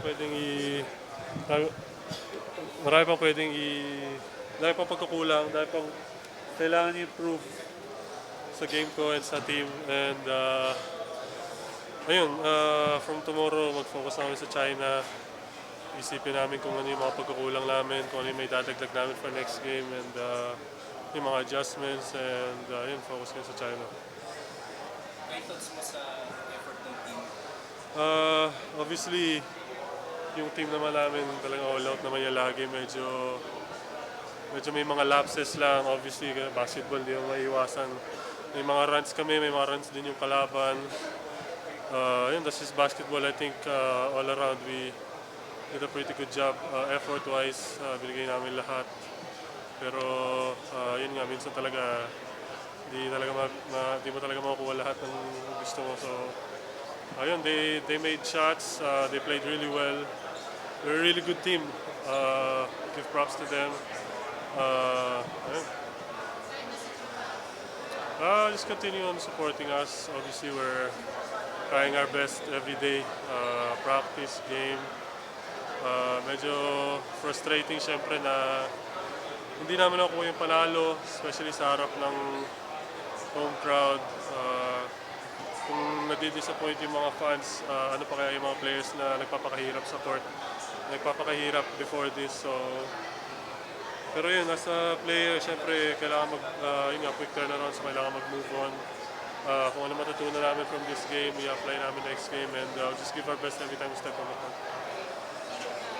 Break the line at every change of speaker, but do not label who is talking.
pwedeng marami marami pang pwedeng dami pang pagkukulang, dami pang kailangan i-improve sa game ko and sa team. And ayun, from tomorrow, mag-focus na kami sa China. Isipin namin kung ano yung mga pagkukulang namin, kung ano yung may dadagdag namin for next game, and yung mga adjustments, and yun, focus kami sa China.
May thoughts mo sa effort ng team?
Obviously, yung team naman namin talagang all out naman yung lagi. Medyo may mga lapses lang. Obviously, basketball di mo maiiwasan. May mga runs kami, may mga runs din yung kalaban. Yun, that's just basketball. I think all around we did a pretty good job. Effort-wise, binigay namin lahat. Pero yun nga, minsan talaga di mo talaga makukuha lahat ng gusto mo. So, ayun, they made shots. They played really well. They're a really good team. Give props to them. Ayun. Just continue on supporting us. Obviously, we're trying our best every day. Practice, game. Medyo frustrating syempre na hindi namin nakuha yung panalo, especially sa harap ng home crowd. Kung nadi-disappoint yung mga fans, ano pa kaya yung mga players na nagpapakahirap sa court, nagpapakahirap before this. So, pero yun, as a player, syempre kailangan yun nga, quick turnaround, so kailangan mag-move on. Kung ano matutunan namin from this game, i-apply namin next game, and just give our best every time we step on the court.